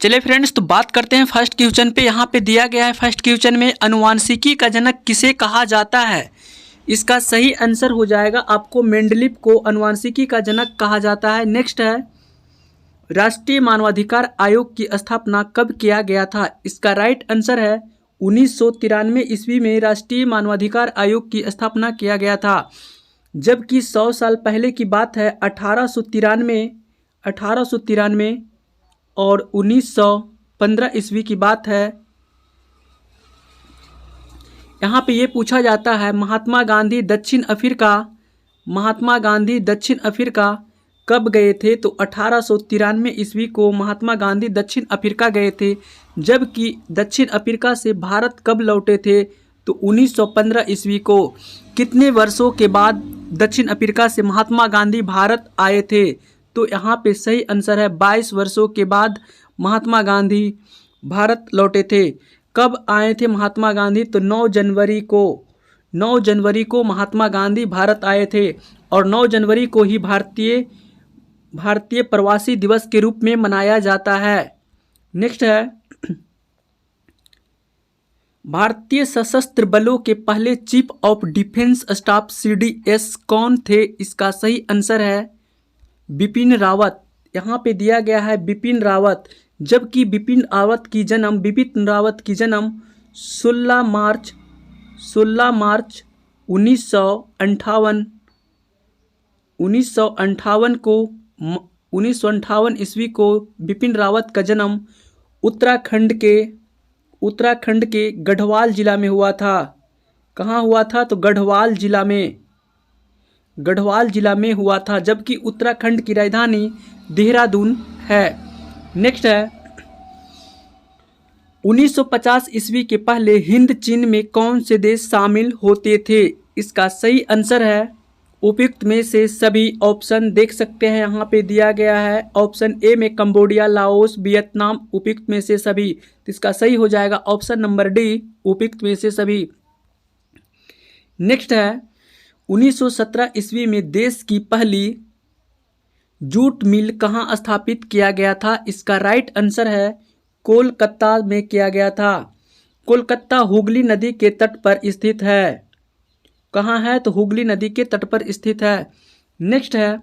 चलिए फ्रेंड्स, तो बात करते हैं फर्स्ट क्वेश्चन पे। यहाँ पे दिया गया है फर्स्ट क्वेश्चन में अनुवांशिकी का जनक किसे कहा जाता है। इसका सही आंसर हो जाएगा आपको मेंडलीव को अनुवांशिकी का जनक कहा जाता है। नेक्स्ट है राष्ट्रीय मानवाधिकार आयोग की स्थापना कब किया गया था। इसका राइट आंसर है 1993 ईस्वी में राष्ट्रीय मानवाधिकार आयोग की स्थापना किया गया था। जबकि 100 साल पहले की बात है 1893 और 1915 ईस्वी की बात है। यहाँ पे ये पूछा जाता है महात्मा गांधी दक्षिण अफ्रीका कब गए थे। तो 1893 ईस्वी को महात्मा गांधी दक्षिण अफ्रीका गए थे। जबकि दक्षिण अफ्रीका से भारत कब लौटे थे। तो 1915 ईस्वी को। कितने वर्षों के बाद दक्षिण अफ्रीका से महात्मा गांधी भारत आए थे। तो यहाँ पे सही आंसर है 22 वर्षों के बाद महात्मा गांधी भारत लौटे थे। कब आए थे महात्मा गांधी। तो 9 जनवरी को महात्मा गांधी भारत आए थे और 9 जनवरी को ही भारतीय प्रवासी दिवस के रूप में मनाया जाता है। नेक्स्ट है भारतीय सशस्त्र बलों के पहले chief of defence staff CDS कौन थे। इसका सही आंसर है बिपिन रावत। यहाँ पे दिया गया है बिपिन रावत। जबकि बिपिन रावत की जन्म 16 मार्च 1958 ईस्वी को बिपिन रावत का जन्म उत्तराखंड के गढ़वाल जिला में हुआ था। कहाँ हुआ था। तो गढ़वाल जिला में हुआ था। जबकि उत्तराखंड की राजधानी देहरादून है। नेक्स्ट है 1950 ईस्वी के पहले हिंद चीन में कौन से देश शामिल होते थे। इसका सही आंसर है उपयुक्त में से सभी। ऑप्शन देख सकते हैं यहाँ पे दिया गया है। ऑप्शन ए में कंबोडिया, लाओस, वियतनाम, उपयुक्त में से सभी। तो इसका सही हो जाएगा ऑप्शन नंबर डी, उपयुक्त में से सभी। नेक्स्ट है 1917 ईस्वी में देश की पहली जूट मिल कहाँ स्थापित किया गया था। इसका राइट आंसर है कोलकाता में किया गया था। कोलकाता हुगली नदी के तट पर स्थित है। कहाँ है। तो हुगली नदी के तट पर स्थित है। नेक्स्ट है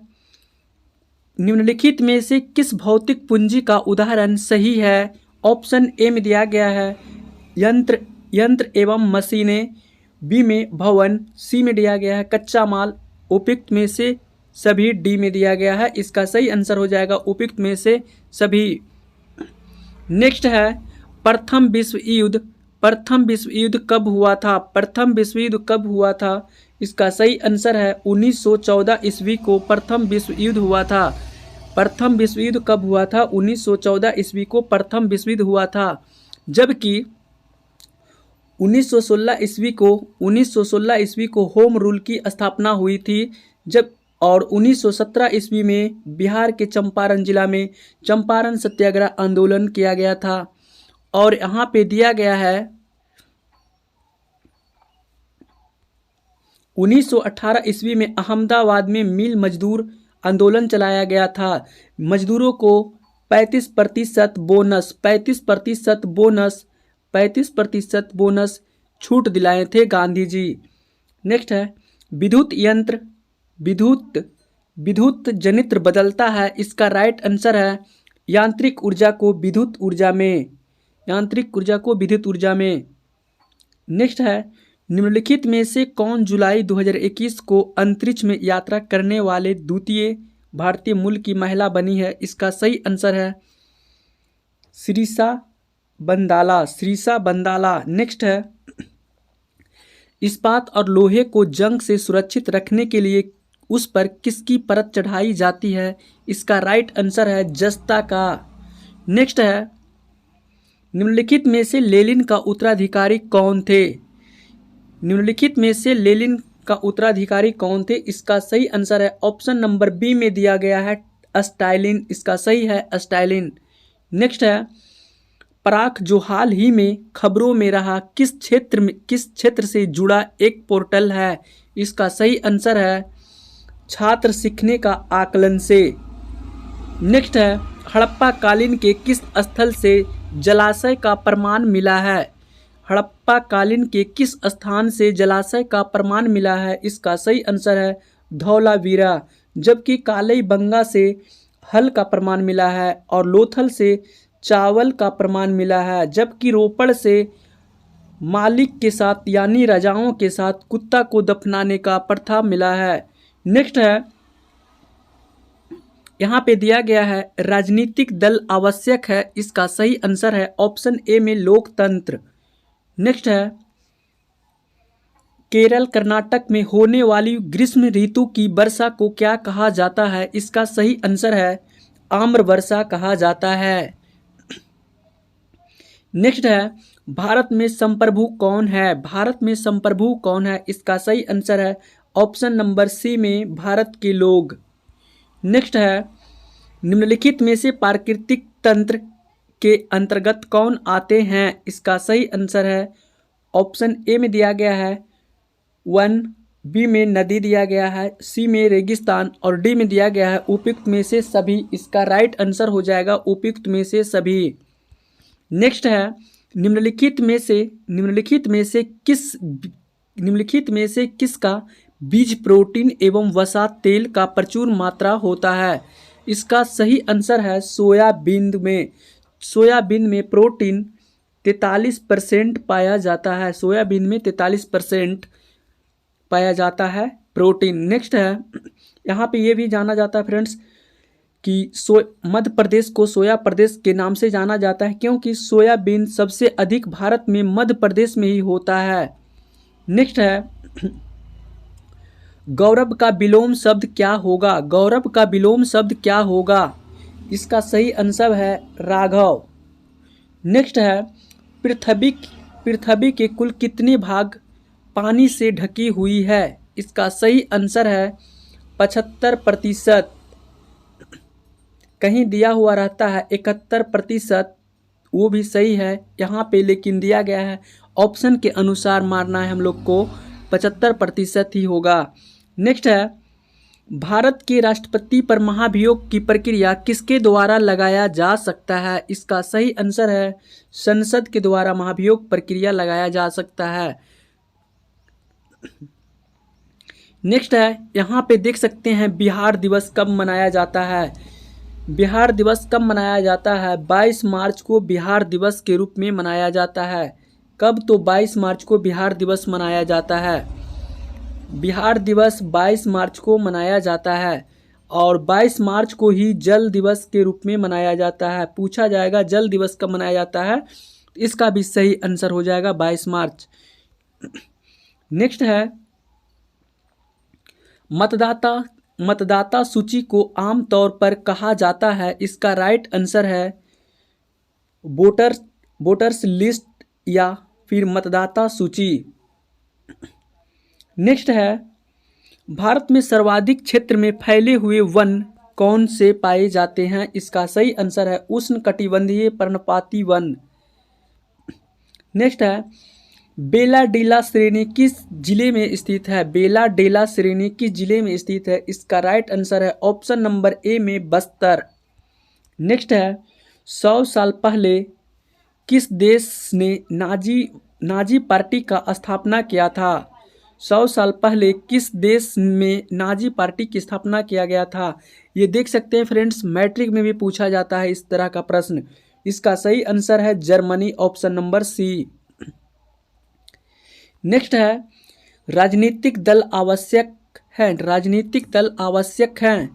निम्नलिखित में से किस भौतिक पूंजी का उदाहरण सही है। ऑप्शन ए में दिया गया है यंत्र एवं मशीनें, बी में भवन, सी में दिया गया है कच्चा माल, उपयुक्त में से सभी, डी में दिया गया है। इसका सही आंसर हो जाएगा उपयुक्त में से सभी। नेक्स्ट है प्रथम विश्व युद्ध कब हुआ था। इसका सही आंसर है 1914 ईस्वी को प्रथम विश्व युद्ध हुआ था। प्रथम विश्व युद्ध कब हुआ था। 1914 ईस्वी को प्रथम विश्व युद्ध हुआ था। जबकि 1916 ईस्वी को होम रूल की स्थापना हुई थी। और 1917 ईस्वी में बिहार के चंपारण जिला में चंपारण सत्याग्रह आंदोलन किया गया था। और यहाँ पे दिया गया है 1918 ईस्वी में अहमदाबाद में मिल मजदूर आंदोलन चलाया गया था। मजदूरों को 35% बोनस छूट दिलाए थे गांधी जी। नेक्स्ट है विद्युत जनित्र बदलता है। इसका राइट आंसर है यांत्रिक ऊर्जा को विद्युत ऊर्जा में। नेक्स्ट है निम्नलिखित में से कौन जुलाई 2021 को अंतरिक्ष में यात्रा करने वाले द्वितीय भारतीय मूल की महिला बनी है। इसका सही आंसर है श्रीषा बंदाला। नेक्स्ट है इस्पात और लोहे को जंग से सुरक्षित रखने के लिए उस पर किसकी परत चढ़ाई जाती है। इसका राइट आंसर है जस्ता का। नेक्स्ट है निम्नलिखित में से लेनिन का उत्तराधिकारी कौन थे। इसका सही आंसर है ऑप्शन नंबर बी में दिया गया है स्टालिन। इसका सही है स्टालिन। नेक्स्ट है पराग जो हाल ही में खबरों में रहा किस क्षेत्र से जुड़ा एक पोर्टल है। इसका सही आंसर है छात्र सीखने का आकलन से। नेक्स्ट है हड़प्पा कालीन के किस स्थल से जलाशय का प्रमाण मिला है? हड़प्पा कालीन के किस स्थान से जलाशय का प्रमाण मिला है? इसका सही आंसर है धौलावीरा। जबकि कालीबंगा से हल का प्रमाण मिला है और लोथल से चावल का प्रमाण मिला है। जबकि रोपड़ से मालिक के साथ यानी राजाओं के साथ कुत्ता को दफनाने का प्रथा मिला है। नेक्स्ट है, यहाँ पे दिया गया है राजनीतिक दल आवश्यक है। इसका सही आंसर है ऑप्शन ए में लोकतंत्र। नेक्स्ट है, केरल कर्नाटक में होने वाली ग्रीष्म ऋतु की वर्षा को क्या कहा जाता है? इसका सही आंसर है आम्र वर्षा कहा जाता है। नेक्स्ट है, भारत में संप्रभु कौन है? भारत में संप्रभु कौन है? इसका सही आंसर है ऑप्शन नंबर सी में भारत के लोग। नेक्स्ट है, निम्नलिखित में से प्राकृतिक तंत्र के अंतर्गत कौन आते हैं? इसका सही आंसर है ऑप्शन ए में दिया गया है वन, बी में नदी दिया गया है, सी में रेगिस्तान और डी में दिया गया है उपयुक्त में से सभी। इसका राइट आंसर हो जाएगा उपयुक्त में से सभी। नेक्स्ट है, निम्नलिखित में से किसका बीज प्रोटीन एवं वसा तेल का प्रचुर मात्रा होता है? इसका सही आंसर है सोयाबीन में। सोयाबीन में प्रोटीन 43% पाया जाता है। सोयाबीन में 43% पाया जाता है प्रोटीन। नेक्स्ट है, यहाँ पे ये भी जाना जाता है फ्रेंड्स कि मध्य प्रदेश को सोया प्रदेश के नाम से जाना जाता है क्योंकि सोयाबीन सबसे अधिक भारत में मध्य प्रदेश में ही होता है। नेक्स्ट है, गौरव का विलोम शब्द क्या होगा? गौरव का विलोम शब्द क्या होगा? इसका सही आंसर है राघव। नेक्स्ट है, पृथ्वी के कुल कितने भाग पानी से ढकी हुई है? इसका सही आंसर है 75%। कहीं दिया हुआ रहता है 71%, वो भी सही है यहाँ पे, लेकिन दिया गया है ऑप्शन के अनुसार मारना है हम लोग को, 75% ही होगा। नेक्स्ट है, भारत के राष्ट्रपति पर महाभियोग की प्रक्रिया किसके द्वारा लगाया जा सकता है? इसका सही आंसर है संसद के द्वारा महाभियोग प्रक्रिया लगाया जा सकता है। नेक्स्ट है, यहाँ पे देख सकते हैं बिहार दिवस कब मनाया जाता है? बिहार दिवस कब मनाया जाता है? 22 मार्च को बिहार दिवस के रूप में मनाया जाता है। कब? तो 22 मार्च को बिहार दिवस मनाया जाता है। बिहार दिवस 22 मार्च को मनाया जाता है और 22 मार्च को ही जल दिवस के रूप में मनाया जाता है। पूछा जाएगा जल दिवस कब मनाया जाता है, इसका भी सही आंसर हो जाएगा 22 मार्च। नेक्स्ट है, मतदाता सूची को आमतौर पर कहा जाता है। इसका राइट आंसर है वोटर्स लिस्ट या फिर मतदाता सूची। नेक्स्ट है, भारत में सर्वाधिक क्षेत्र में फैले हुए वन कौन से पाए जाते हैं? इसका सही आंसर है उष्णकटिबंधीय पर्णपाती वन। नेक्स्ट है, बेला डेला श्रेणी किस जिले में स्थित है? बेला डेला श्रेणी किस जिले में स्थित है? इसका राइट आंसर है ऑप्शन नंबर ए में बस्तर। नेक्स्ट है, 100 साल पहले किस देश ने नाजी पार्टी का स्थापना किया था? 100 साल पहले किस देश में नाजी पार्टी की स्थापना किया गया था? ये देख सकते हैं फ्रेंड्स, मैट्रिक में भी पूछा जाता है इस तरह का प्रश्न। इसका सही आंसर है Germany, option number C. Next है, राजनीतिक दल आवश्यक है। राजनीतिक दल आवश्यक हैं,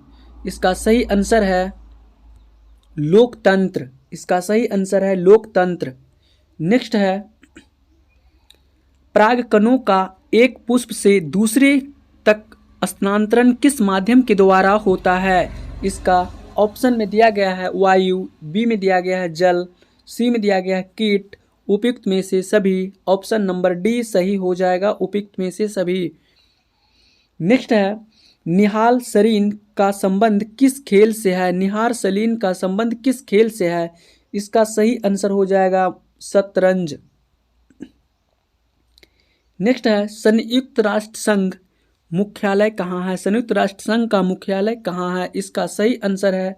इसका सही आंसर है लोकतंत्र। इसका सही आंसर है लोकतंत्र। नेक्स्ट है, परागकणों का एक पुष्प से दूसरे तक स्थानांतरण किस माध्यम के द्वारा होता है? इसका ऑप्शन में दिया गया है वायु, बी में दिया गया है जल, सी में दिया गया है कीट, उपयुक्त में से सभी। ऑप्शन नंबर डी सही हो जाएगा, उपयुक्त में से सभी। नेक्स्ट है, निहाल सरीन का संबंध किस खेल से है? निहार सलीन का संबंध किस खेल से है? इसका सही आंसर हो जाएगा शतरंज। नेक्स्ट है, संयुक्त राष्ट्र संघ मुख्यालय कहाँ है? संयुक्त राष्ट्र संघ का मुख्यालय कहाँ है? इसका सही आंसर है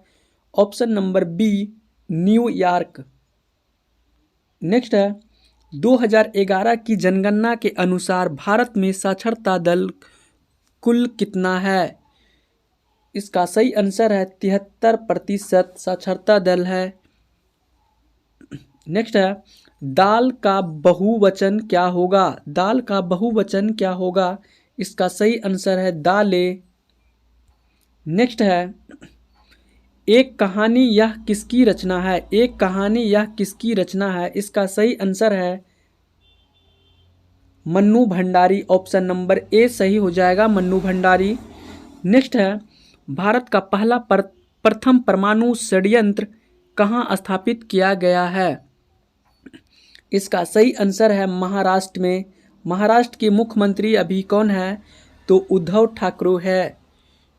option number B New York. Next है 2011 की जनगणना के अनुसार भारत में साक्षरता दर कुल कितना है? इसका सही आंसर है 73% साक्षरता दर है। नेक्स्ट है दाल का बहुवचन क्या होगा? दाल का बहुवचन क्या होगा? इसका सही आंसर है दालें। नेक्स्ट है एक कहानी यह किसकी रचना है? एक कहानी यह किसकी रचना है? इसका सही आंसर है Mannu Bhandari. Option number A सही हो जाएगा, मन्नू भंडारी। नेक्स्ट है भारत का पहला प्रथम परमाणु षड्यंत्र कहाँ स्थापित किया गया है? इसका सही आंसर है महाराष्ट्र में। महाराष्ट्र के मुख्यमंत्री अभी कौन है? तो उद्धव ठाकरे है।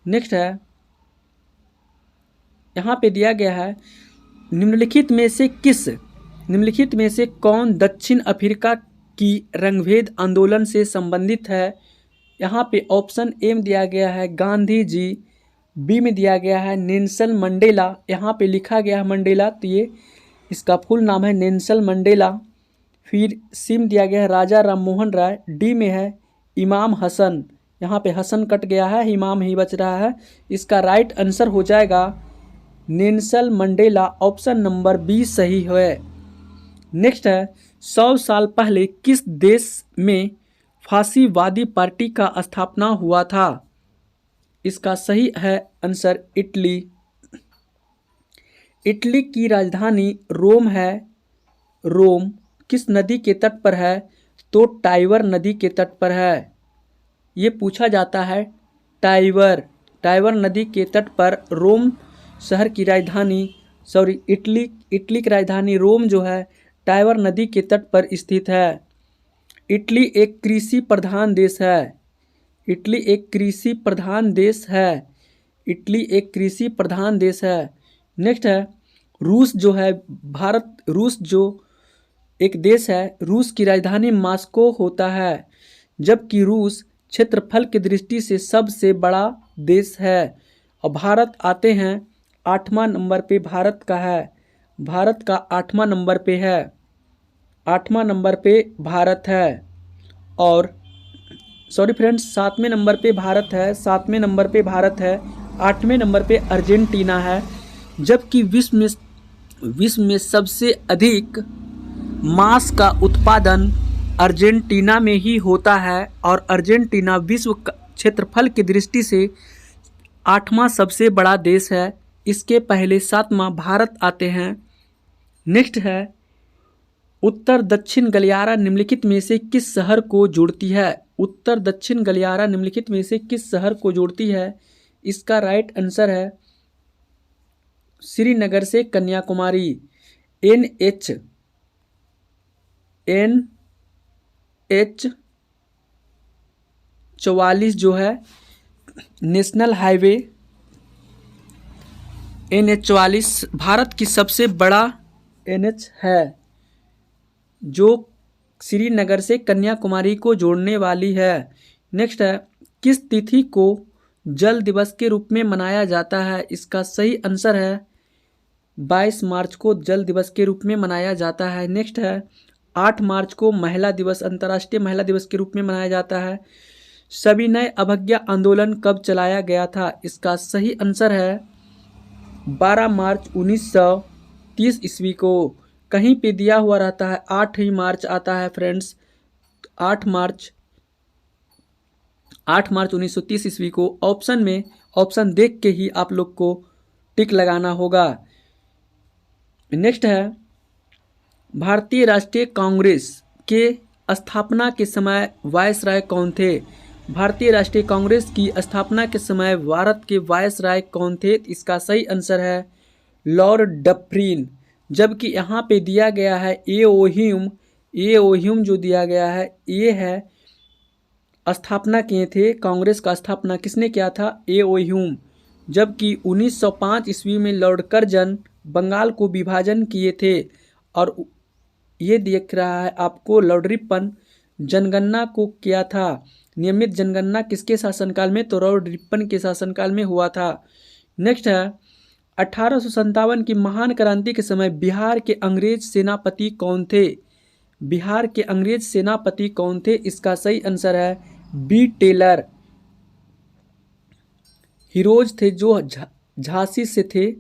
नेक्स्ट है यहाँ पे दिया गया है निम्नलिखित में से कौन दक्षिण अफ्रीका की रंगभेद आंदोलन से संबंधित है? यहाँ पे ऑप्शन ए में दिया गया है गांधी जी, बी में दिया गया है नेल्सन मंडेला। यहाँ पे लिखा गया है मंडेला, तो ये इसका फुल नाम है नेल्सन मंडेला। फिर सी में दिया गया है राजा राम मोहन राय, डी में है इमाम हसन। यहाँ पे हसन कट गया है, इमाम ही बच रहा है। इसका राइट आंसर हो जाएगा Nelson Mandela. Option number B सही है। नेक्स्ट है 100 साल पहले किस देश में फासीवादी पार्टी का स्थापना हुआ था? इसका सही है आंसर इटली। इटली की राजधानी रोम है। रोम किस नदी के तट पर है? तो टाइबर नदी के तट पर है। ये पूछा जाता है टाइबर नदी के तट पर रोम शहर की राजधानी इटली की राजधानी रोम जो है टाइबर नदी के तट पर स्थित है। इटली एक कृषि प्रधान देश है। इटली एक कृषि प्रधान देश है। नेक्स्ट है रूस जो एक देश है, रूस की राजधानी मॉस्को होता है, जबकि रूस क्षेत्रफल की दृष्टि से सबसे बड़ा देश है। और भारत आते हैं 8वां नंबर पे भारत का है। भारत का 8वां नंबर पे है। 8वां नंबर पे भारत है। और सॉरी फ्रेंड्स 7वें नंबर पे भारत है। 7वें नंबर पे भारत है। 8वें नंबर पे अर्जेंटीना है। जबकि विश्व में सबसे अधिक मांस का उत्पादन अर्जेंटीना में ही होता है और अर्जेंटीना विश्व क्षेत्रफल की दृष्टि से 8वां सबसे बड़ा देश है। इसके पहले 7वां भारत आते हैं। नेक्स्ट है उत्तर दक्षिण गलियारा निम्नलिखित में से किस शहर को जोड़ती है? उत्तर दक्षिण गलियारा निम्नलिखित में से किस शहर को जोड़ती है? इसका राइट आंसर है श्रीनगर से कन्याकुमारी। NH 44 जो है नेशनल हाईवे NH 44 भारत की सबसे बड़ा NH है जो श्रीनगर से कन्याकुमारी को जोड़ने वाली है। नेक्स्ट है किस तिथि को जल दिवस के रूप में मनाया जाता है? इसका सही आंसर है 22 मार्च को जल दिवस के रूप में मनाया जाता है। नेक्स्ट है 8 मार्च को महिला दिवस अंतर्राष्ट्रीय महिला दिवस के रूप में मनाया जाता है। सविनय अवज्ञा आंदोलन कब चलाया गया था? इसका सही आंसर है 12 मार्च 1930 ईस्वी को। कहीं पे दिया हुआ रहता है 8 ही मार्च आता है फ्रेंड्स। 8 मार्च 1930 ईस्वी को। ऑप्शन देख के ही आप लोग को टिक लगाना होगा। नेक्स्ट है भारतीय राष्ट्रीय कांग्रेस के स्थापना के समय वायसराय कौन थे? भारतीय राष्ट्रीय कांग्रेस की स्थापना के समय भारत के वायसराय कौन थे? इसका सही आंसर है लॉर्ड डफरिन। जबकि यहाँ पे दिया गया है ए ओह्यूम जो दिया गया है ये है स्थापना किए थे। कांग्रेस का स्थापना किसने किया था? ए ओह्यूम। जबकि 1905 ईस्वी में लॉर्ड कर्जन बंगाल को विभाजन किए थे। और ये दिख रहा है आपको लॉर्ड रिपन जनगणना को किया था। नियमित जनगणना किसके शासनकाल में? तो लॉर्ड रिपन के शासनकाल में हुआ था। नेक्स्ट है 1857 की महान क्रांति के समय बिहार के अंग्रेज सेनापति कौन थे? बिहार के अंग्रेज सेनापति कौन थे? इसका सही आंसर है बी टेलर। हिरोज थे जो झांसी से थे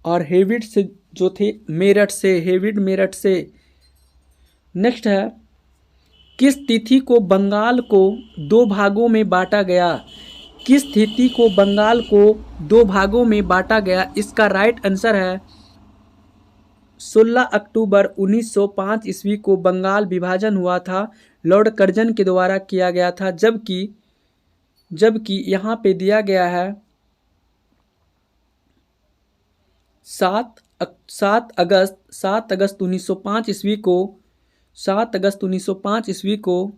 और हेविड से जो थे मेरठ से, हेविड मेरठ से। नेक्स्ट है, किस तिथि को बंगाल को दो भागों में बांटा गया? किस तिथि को बंगाल को दो भागों में बांटा गया? इसका राइट आंसर है 16 अक्टूबर 1905 ईस्वी को बंगाल विभाजन हुआ था, लॉर्ड कर्जन के द्वारा किया गया था। जबकि यहाँ पे दिया गया है 7 अगस्त 1905 ईस्वी को 7 अगस्त 1905 ईस्वी को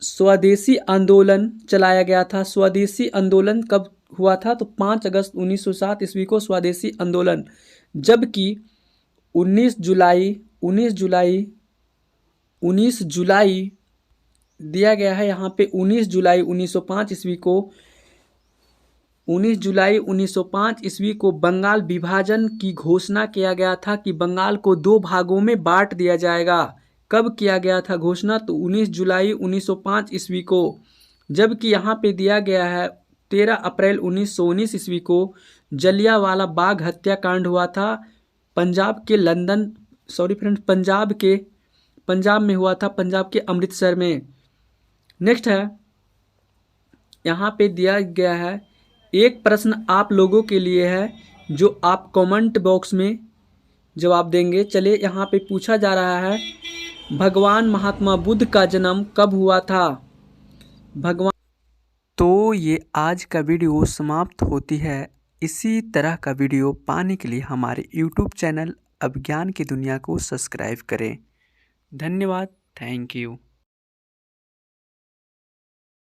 स्वदेशी आंदोलन चलाया गया था। स्वदेशी आंदोलन कब हुआ था? तो 5 अगस्त 1907 ईस्वी को स्वदेशी आंदोलन। जबकि 19 जुलाई दिया गया है यहाँ पे 19 जुलाई 1905 ईस्वी को 19 जुलाई 1905 ईस्वी को बंगाल विभाजन की घोषणा किया गया था कि बंगाल को दो भागों में बांट दिया जाएगा। कब किया गया था घोषणा? तो 19 जुलाई 1905 ईस्वी को। जबकि यहाँ पे दिया गया है 13 अप्रैल 1919 ईस्वी को जलियांवाला बाग हत्याकांड हुआ था पंजाब में हुआ था, पंजाब के अमृतसर में। नेक्स्ट है, यहाँ पे दिया गया है एक प्रश्न आप लोगों के लिए है जो आप कमेंट बॉक्स में जवाब देंगे। चलिए, यहाँ पे पूछा जा रहा है भगवान महात्मा बुद्ध का जन्म कब हुआ था? तो ये आज का वीडियो समाप्त होती है। इसी तरह का वीडियो पाने के लिए हमारे YouTube चैनल अभिज्ञान की दुनिया को सब्सक्राइब करें। धन्यवाद। Thank you.